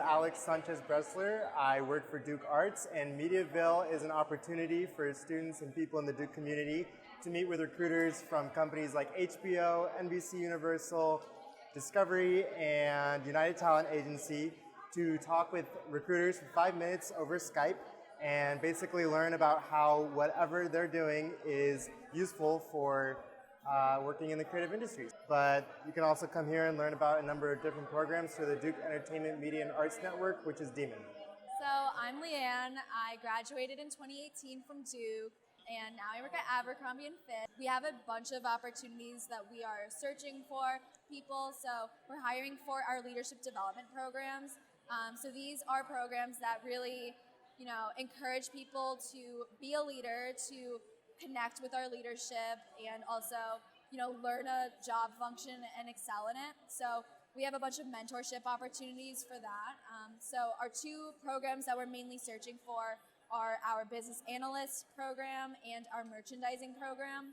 Alex Sanchez-Bressler. I work for Duke Arts, and Mediaville is an opportunity for students and people in the Duke community to meet with recruiters from companies like HBO, NBC Universal, Discovery, and United Talent Agency to talk with recruiters for 5 minutes over Skype and basically learn about how whatever they're doing is useful for working in the creative industries. But you can also come here and learn about a number of different programs through the Duke Entertainment, Media, and Arts Network, which is Demon. So I'm Leanne. I graduated in 2018 from Duke, and now I work at Abercrombie Fitch. We have a bunch of opportunities that we are searching for people, so we're hiring for our leadership development programs. So these are programs that really, encourage people to be a leader, to connect with our leadership, and also, learn a job function and excel in it. So we have a bunch of mentorship opportunities for that. So our two programs that we're mainly searching for are our business analyst program and our merchandising program.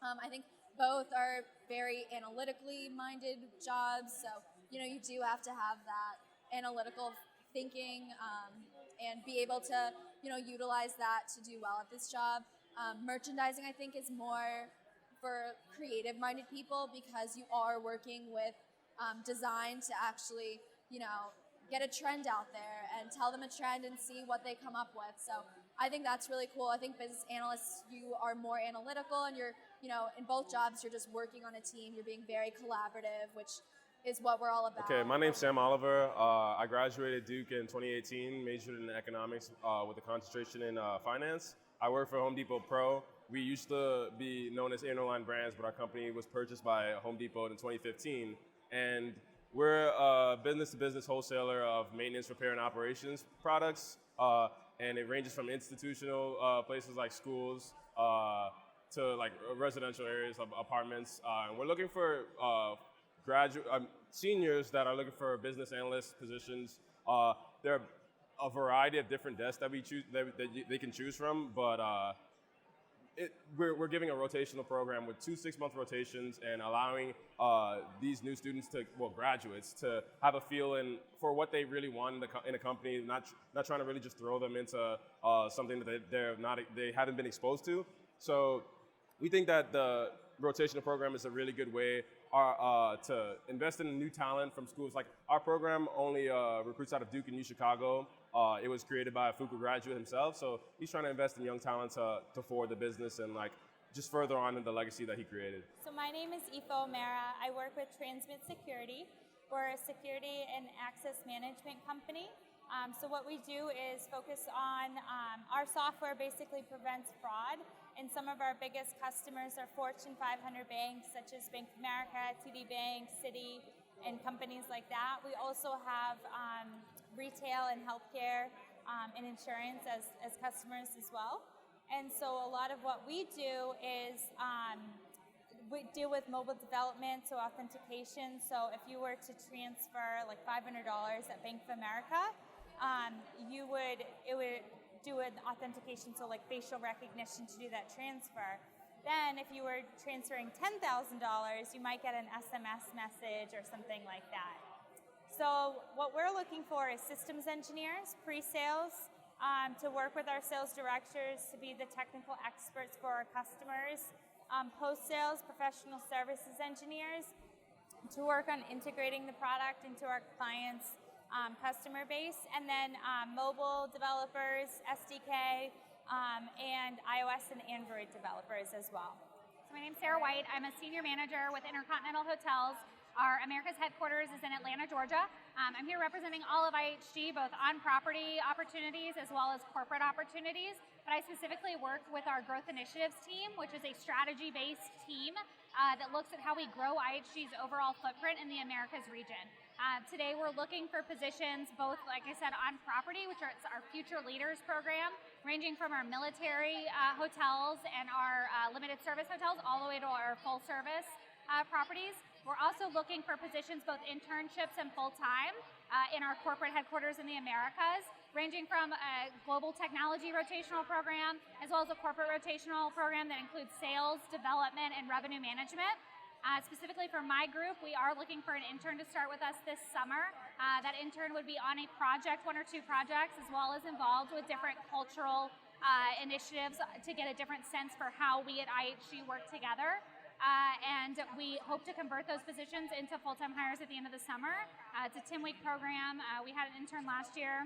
I think both are very analytically minded jobs. So, you do have to have that analytical thinking and be able to, utilize that to do well at this job. Merchandising, I think, is more for creative-minded people because you are working with design to actually, get a trend out there and tell them a trend and see what they come up with. So I think that's really cool. I think business analysts, you are more analytical and you're, in both jobs, you're just working on a team. You're being very collaborative, which is what we're all about. Okay, my name's Sam Oliver. I graduated Duke in 2018, majored in economics with a concentration in finance. I work for Home Depot Pro. We used to be known as Interline Brands, but our company was purchased by Home Depot in 2015. And we're a business-to-business wholesaler of maintenance, repair, and operations products. And it ranges from institutional places like schools to like residential areas of apartments. And we're looking for seniors that are looking for business analyst positions. There are a variety of different desks that we choose that they can choose from, but we're giving a rotational program with 2 6-month rotations and allowing these new students graduates to have a feel for what they really want in a company, not trying to really just throw them into something that they haven't been exposed to. So we think that the rotational program is a really good way to invest in new talent from schools. Like our program only recruits out of Duke and U Chicago. It was created by a Fuqua graduate himself, so he's trying to invest in young talent to forward the business and just further on in the legacy that he created. So my name is Aoife O'Mara. I work with Transmit Security. We're a security and access management company. So what we do is focus on our software basically prevents fraud, and some of our biggest customers are Fortune 500 banks such as Bank of America, TD Bank, Citi, and companies like that. We also have retail and healthcare and insurance as customers as well. And so a lot of what we do is we deal with mobile development, so authentication. So if you were to transfer like $500 at Bank of America, it would do an authentication, so like facial recognition to do that transfer. Then if you were transferring $10,000, you might get an SMS message or something like that. So what we're looking for is systems engineers, pre-sales, to work with our sales directors to be the technical experts for our customers, post-sales, professional services engineers, to work on integrating the product into our clients' customer base, and then mobile developers, SDK, and iOS and Android developers as well. So my name's Sarah White. I'm a senior manager with Intercontinental Hotels. Our America's headquarters is in Atlanta, Georgia. I'm here representing all of IHG, both on-property opportunities as well as corporate opportunities. But I specifically work with our growth initiatives team, which is a strategy-based team that looks at how we grow IHG's overall footprint in the Americas region. Today we're looking for positions both, like I said, on property, which is our Future Leaders program, ranging from our military hotels and our limited service hotels all the way to our full service properties. We're also looking for positions, both internships and full-time, in our corporate headquarters in the Americas, ranging from a global technology rotational program, as well as a corporate rotational program that includes sales, development, and revenue management. Specifically for my group, we are looking for an intern to start with us this summer. That intern would be on a project, 1 or 2 projects, as well as involved with different cultural initiatives to get a different sense for how we at IHG work together. And we hope to convert those positions into full-time hires at the end of the summer. It's a 10-week program. We had an intern last year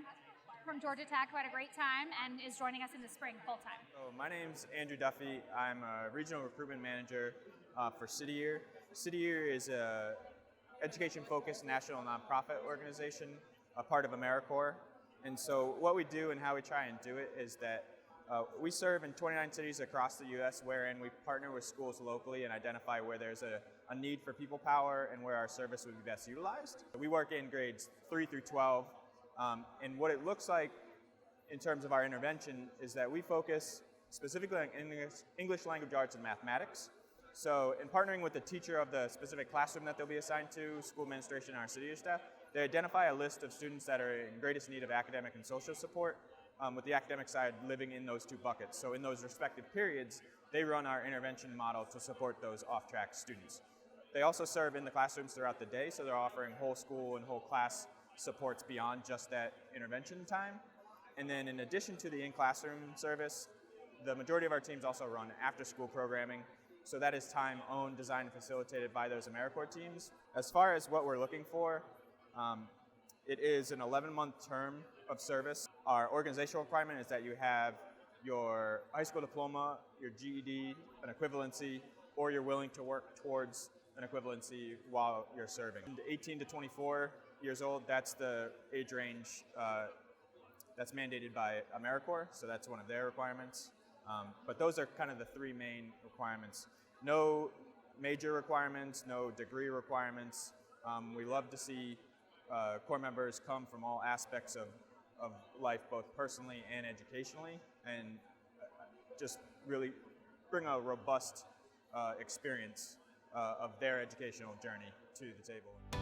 from Georgia Tech who had a great time and is joining us in the spring full-time. So my name's Andrew Duffy. I'm a regional recruitment manager for City Year. City Year is a education-focused national nonprofit organization, a part of AmeriCorps. And so what we do and how we try and do it is that we serve in 29 cities across the U.S. wherein we partner with schools locally and identify where there's a need for people power and where our service would be best utilized. We work in grades 3 through 12, and what it looks like in terms of our intervention is that we focus specifically on English language arts and mathematics. So in partnering with the teacher of the specific classroom that they'll be assigned to, school administration, and our city staff, they identify a list of students that are in greatest need of academic and social support, with the academic side living in those 2 buckets. So in those respective periods, they run our intervention model to support those off-track students. They also serve in the classrooms throughout the day, so they're offering whole school and whole class supports beyond just that intervention time. And then in addition to the in-classroom service, the majority of our teams also run after-school programming. So that is time owned, designed, and facilitated by those AmeriCorps teams. As far as what we're looking for, it is an 11-month term of service. Our organizational requirement is that you have your high school diploma, your GED, an equivalency, or you're willing to work towards an equivalency while you're serving. 18 to 24 years old, that's the age range that's mandated by AmeriCorps, so that's one of their requirements. But those are kind of the 3 main requirements. No major requirements, no degree requirements. We love to see core members come from all aspects of life, both personally and educationally, and just really bring a robust experience of their educational journey to the table.